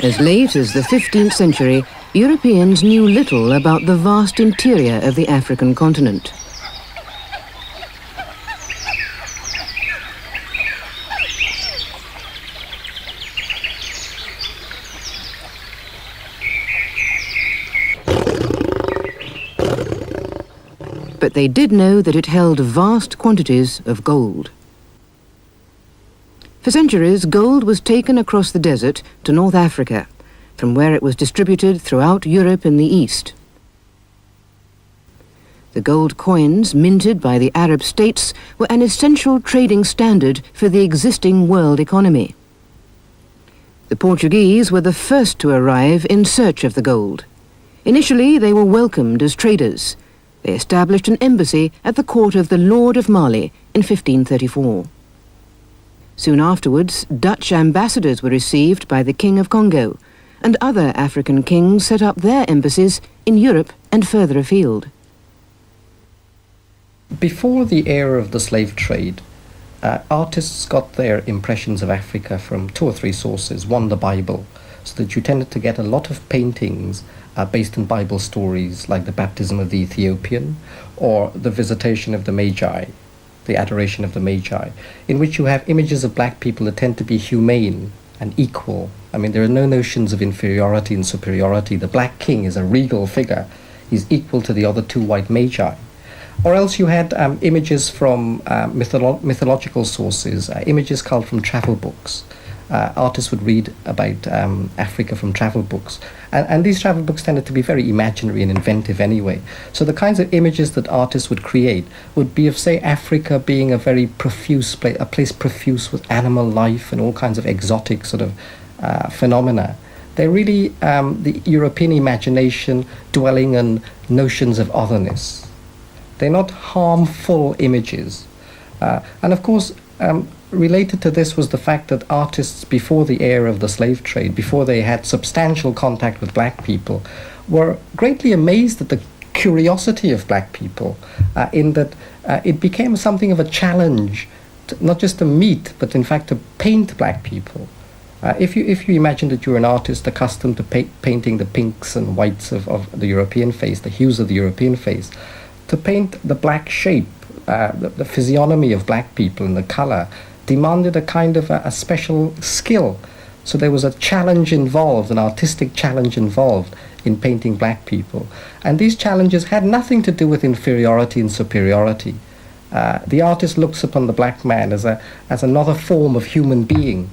As late as the 15th century, Europeans knew little about the vast interior of the African continent. But they did know that it held vast quantities of gold. For centuries, gold was taken across the desert to North Africa, from where it was distributed throughout Europe in the east. The gold coins minted by the Arab states were an essential trading standard for the existing world economy. The Portuguese were the first to arrive in search of the gold. Initially, they were welcomed as traders. They established an embassy at the court of the Lord of Mali in 1534. Soon afterwards, Dutch ambassadors were received by the King of Congo, and other African kings set up their embassies in Europe and further afield. Before the era of the slave trade, artists got their impressions of Africa from 2 or 3 sources. One, the Bible, so that you tended to get a lot of paintings based on Bible stories like the baptism of the Ethiopian or the visitation of the Magi, the adoration of the Magi, in which you have images of black people that tend to be humane and equal. I mean, there are no notions of inferiority and superiority. The black king is a regal figure. He's equal to the other 2 white Magi. Or else you had images from mythological sources, images culled from travel books. Artists would read about Africa from travel books. And these travel books tended to be very imaginary and inventive anyway. So the kinds of images that artists would create would be of, say, Africa being a very profuse place, a place profuse with animal life and all kinds of exotic sort of phenomena. They're really the European imagination dwelling on notions of otherness. They're not harmful images. And of course, related to this was the fact that artists before the era of the slave trade, before they had substantial contact with black people, were greatly amazed at the curiosity of black people, in that it became something of a challenge, not just to meet, but in fact to paint black people. If you imagine that you're an artist accustomed to painting the pinks and whites of the European face, the hues of the European face, to paint the black shape, the physiognomy of black people and the color, demanded a kind of a special skill. So there was a challenge involved, an artistic challenge involved in painting black people. And these challenges had nothing to do with inferiority and superiority. The artist looks upon the black man as another form of human being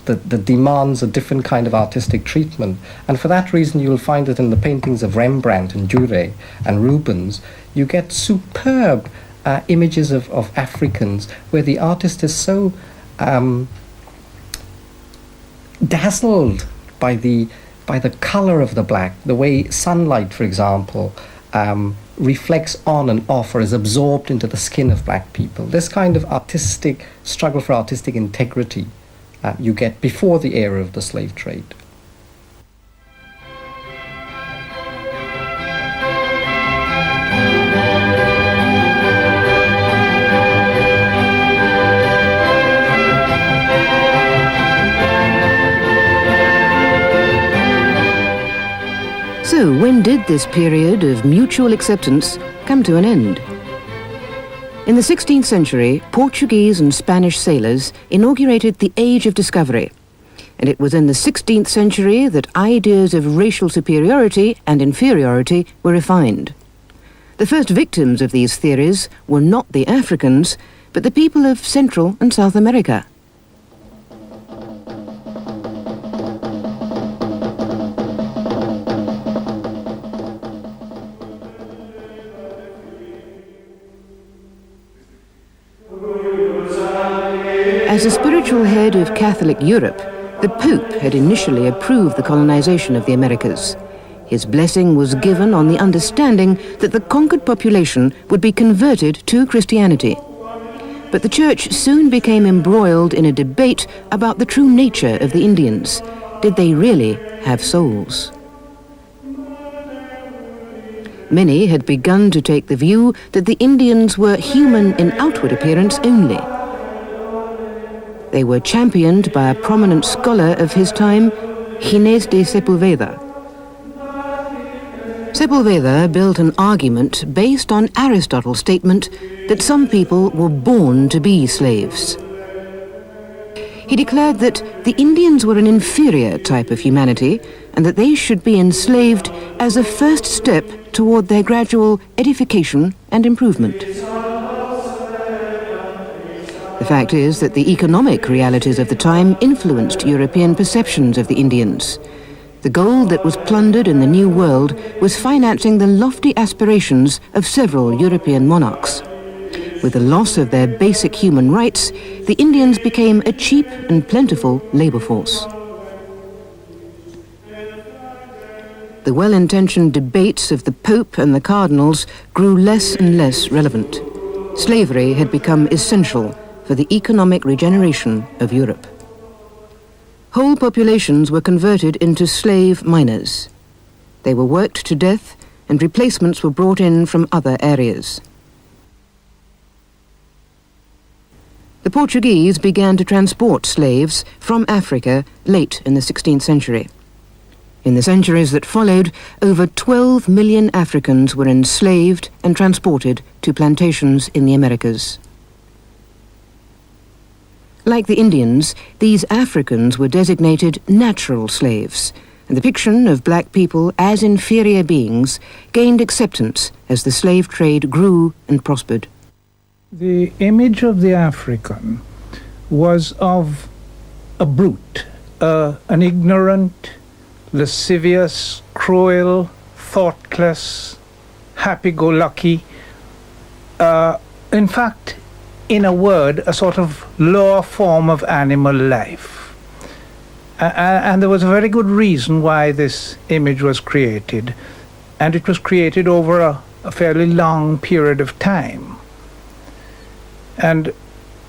that demands a different kind of artistic treatment. And for that reason, you'll find that in the paintings of Rembrandt and Durer and Rubens, you get superb images of Africans where the artist is so dazzled by the color of the black, the way sunlight, for example, reflects on and off or is absorbed into the skin of black people. This kind of artistic struggle for artistic integrity you get before the era of the slave trade. So when did this period of mutual acceptance come to an end? In the 16th century, Portuguese and Spanish sailors inaugurated the Age of Discovery, and it was in the 16th century that ideas of racial superiority and inferiority were refined. The first victims of these theories were not the Africans, but the people of Central and South America. As a spiritual head of Catholic Europe, the Pope had initially approved the colonization of the Americas. His blessing was given on the understanding that the conquered population would be converted to Christianity. But the Church soon became embroiled in a debate about the true nature of the Indians. Did they really have souls? Many had begun to take the view that the Indians were human in outward appearance only. They were championed by a prominent scholar of his time, Ginés de Sepulveda. Sepulveda built an argument based on Aristotle's statement that some people were born to be slaves. He declared that the Indians were an inferior type of humanity and that they should be enslaved as a first step toward their gradual edification and improvement. The fact is that the economic realities of the time influenced European perceptions of the Indians. The gold that was plundered in the New World was financing the lofty aspirations of several European monarchs. With the loss of their basic human rights, the Indians became a cheap and plentiful labor force. The well-intentioned debates of the Pope and the cardinals grew less and less relevant. Slavery had become essential for the economic regeneration of Europe. Whole populations were converted into slave miners. They were worked to death and replacements were brought in from other areas. The Portuguese began to transport slaves from Africa late in the 16th century. In the centuries that followed, over 12 million Africans were enslaved and transported to plantations in the Americas. Like the Indians, these Africans were designated natural slaves, and the fiction of black people as inferior beings gained acceptance as the slave trade grew and prospered. The image of the African was of a brute, an ignorant, lascivious, cruel, thoughtless, happy-go-lucky, in fact, in a word, a sort of lower form of animal life. And there was a very good reason why this image was created, and it was created over a fairly long period of time. And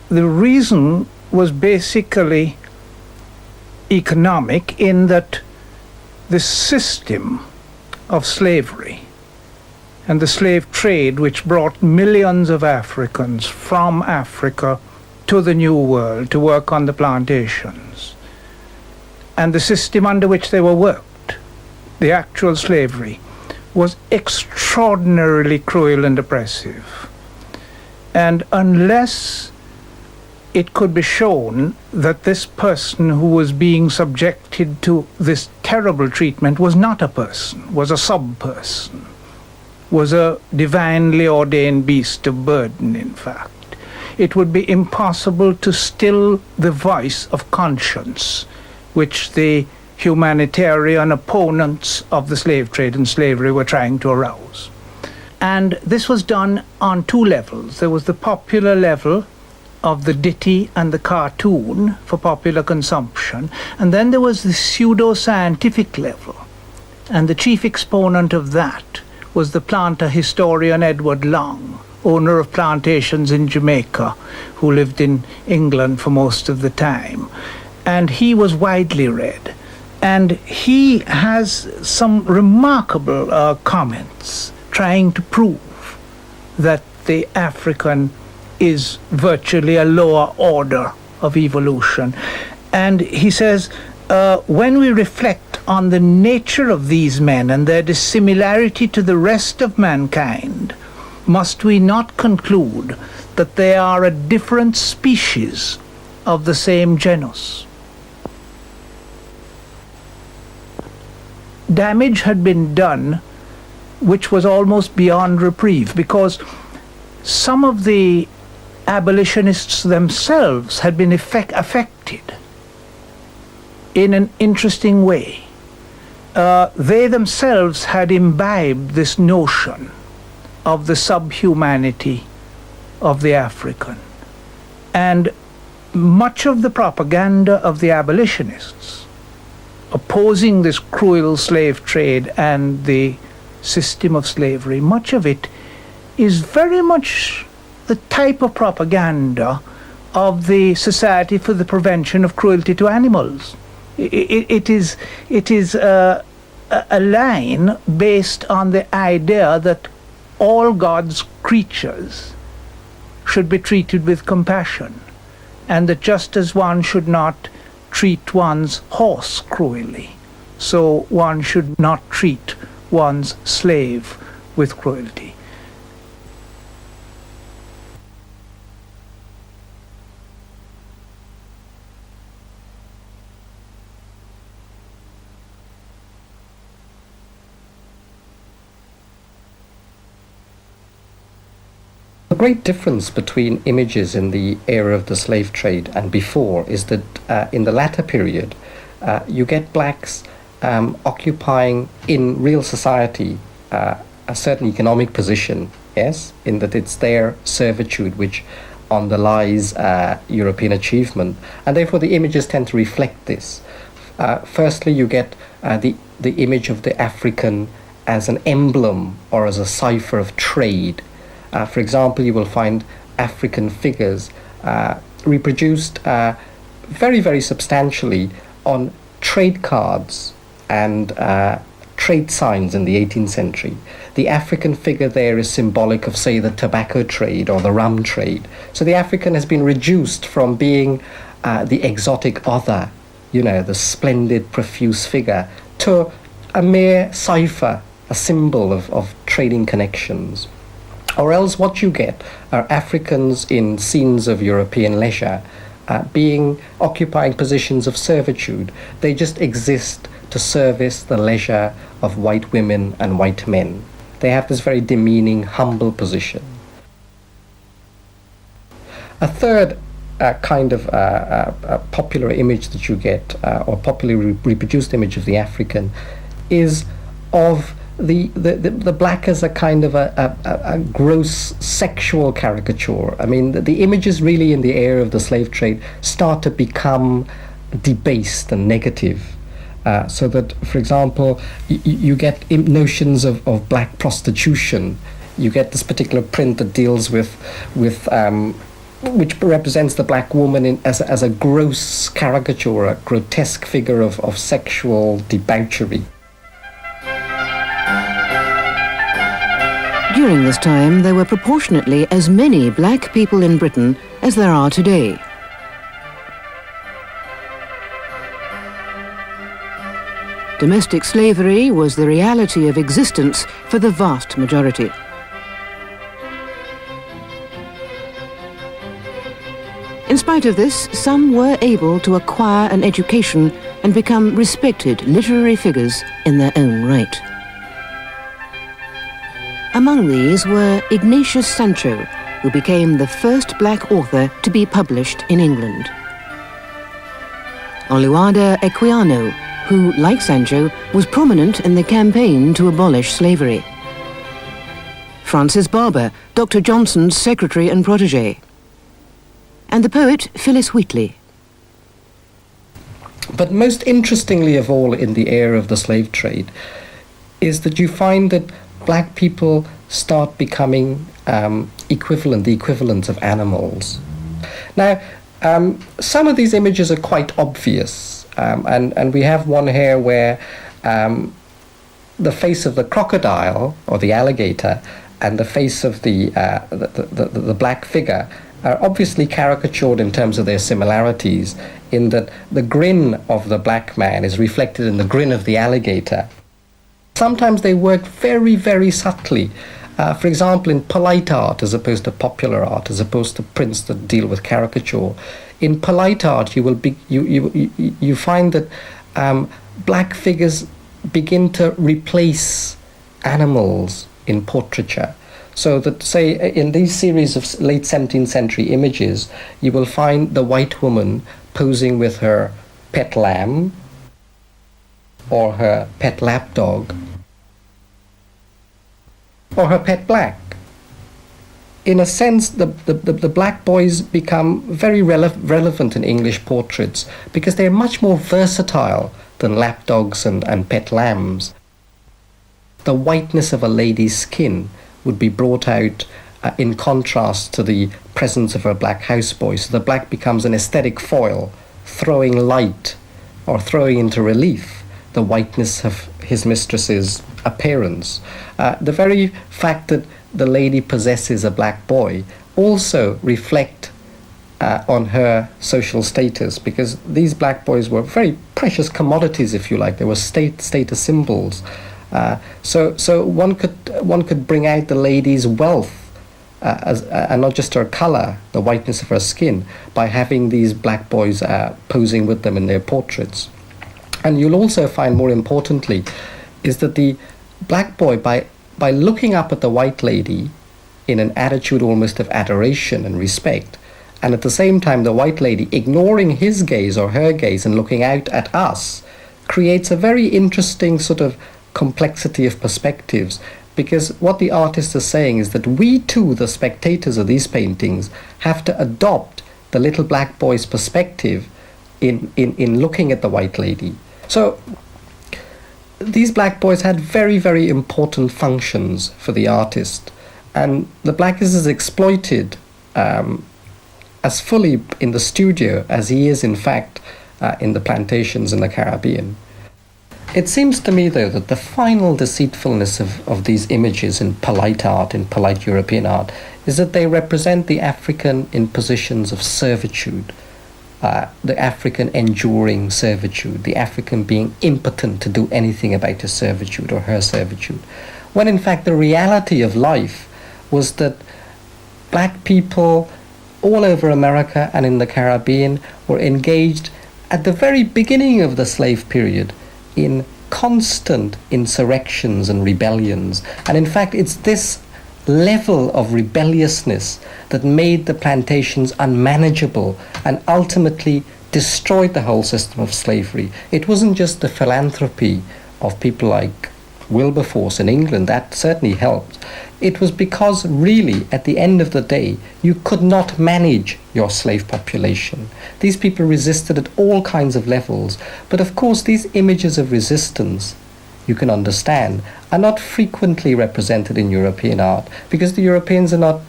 the reason was basically economic, in that the system of slavery and the slave trade, which brought millions of Africans from Africa to the New World to work on the plantations, and the system under which they were worked, the actual slavery, was extraordinarily cruel and oppressive. And unless it could be shown that this person who was being subjected to this terrible treatment was not a person, was a sub-person, was a divinely ordained beast of burden, in fact, it would be impossible to still the voice of conscience, which the humanitarian opponents of the slave trade and slavery were trying to arouse. And this was done on two levels. There was the popular level of the ditty and the cartoon for popular consumption, and then there was the pseudo-scientific level. And the chief exponent of that was the planter historian Edward Long, owner of plantations in Jamaica, who lived in England for most of the time. And he was widely read. And he has some remarkable comments trying to prove that the African is virtually a lower order of evolution. And he says, when we reflect on the nature of these men and their dissimilarity to the rest of mankind, must we not conclude that they are a different species of the same genus? Damage had been done which was almost beyond reprieve, because some of the abolitionists themselves had been affected in an interesting way. They themselves had imbibed this notion of the subhumanity of the African. And much of the propaganda of the abolitionists opposing this cruel slave trade and the system of slavery, much of it is very much the type of propaganda of the Society for the Prevention of Cruelty to Animals. It is a line based on the idea that all God's creatures should be treated with compassion, and that just as one should not treat one's horse cruelly, so one should not treat one's slave with cruelty. The great difference between images in the era of the slave trade and before is that in the latter period, you get blacks occupying in real society a certain economic position, yes, in that it's their servitude which underlies European achievement, and therefore the images tend to reflect this. Firstly, you get the image of the African as an emblem or as a cipher of trade. For example, you will find African figures reproduced very, very substantially on trade cards and trade signs in the 18th century. The African figure there is symbolic of, say, the tobacco trade or the rum trade. So the African has been reduced from being the exotic other, you know, the splendid, profuse figure, to a mere cipher, a symbol of trading connections. Or else what you get are Africans in scenes of European leisure occupying positions of servitude. They just exist to service the leisure of white women and white men. They have this very demeaning, humble position. A third kind of popular image that you get, or popularly reproduced image of the African, is of the black as a kind of a gross sexual caricature. I mean, the images really in the era of the slave trade start to become debased and negative. So that, for example, you get notions of black prostitution. You get this particular print that deals with which represents the black woman as a gross caricature, a grotesque figure of sexual debauchery. During this time, there were proportionately as many black people in Britain as there are today. Domestic slavery was the reality of existence for the vast majority. In spite of this, some were able to acquire an education and become respected literary figures in their own right. Among these were Ignatius Sancho, who became the first black author to be published in England. Oluwade Equiano, who, like Sancho, was prominent in the campaign to abolish slavery. Francis Barber, Dr. Johnson's secretary and protege. And the poet Phillis Wheatley. But most interestingly of all in the era of the slave trade is that you find that black people start becoming the equivalents of animals. Now, some of these images are quite obvious, and we have one here where the face of the crocodile or the alligator and the face of the black figure are obviously caricatured in terms of their similarities, in that the grin of the black man is reflected in the grin of the alligator. Sometimes they work very, very subtly. For example, in polite art as opposed to popular art, as opposed to prints that deal with caricature. In polite art, you find that black figures begin to replace animals in portraiture. So that, say, in these series of late 17th century images, you will find the white woman posing with her pet lamb or her pet lapdog or her pet black. In a sense, the black boys become very relevant in English portraits because they're much more versatile than lapdogs and pet lambs. The whiteness of a lady's skin would be brought out in contrast to the presence of her black houseboy. So the black becomes an aesthetic foil, throwing light or throwing into relief the whiteness of his mistress's appearance. The very fact that the lady possesses a black boy also reflect on her social status, because these black boys were very precious commodities, if you like. They were status symbols. So one could bring out the lady's wealth and not just her color, the whiteness of her skin, by having these black boys posing with them in their portraits. And you'll also find, more importantly, is that the black boy, by looking up at the white lady in an attitude almost of adoration and respect, and at the same time the white lady ignoring his gaze or her gaze and looking out at us, creates a very interesting sort of complexity of perspectives. Because what the artist is saying is that we too, the spectators of these paintings, have to adopt the little black boy's perspective in looking at the white lady. So these black boys had very, very important functions for the artist. And the blackist is exploited as fully in the studio as he is, in fact, in the plantations in the Caribbean. It seems to me, though, that the final deceitfulness of these images in polite art, in polite European art, is that they represent the African in positions of servitude, the African enduring servitude, the African being impotent to do anything about his servitude or her servitude, when in fact the reality of life was that black people all over America and in the Caribbean were engaged at the very beginning of the slave period in constant insurrections and rebellions. And in fact, it's this level of rebelliousness that made the plantations unmanageable and ultimately destroyed the whole system of slavery. It wasn't just the philanthropy of people like Wilberforce in England, that certainly helped. It was because really, at the end of the day, you could not manage your slave population. These people resisted at all kinds of levels. But of course, these images of resistance, you can understand, are not frequently represented in European art, because the Europeans are not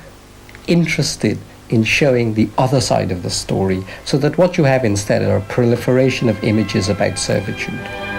interested in showing the other side of the story, so that what you have instead are a proliferation of images about servitude.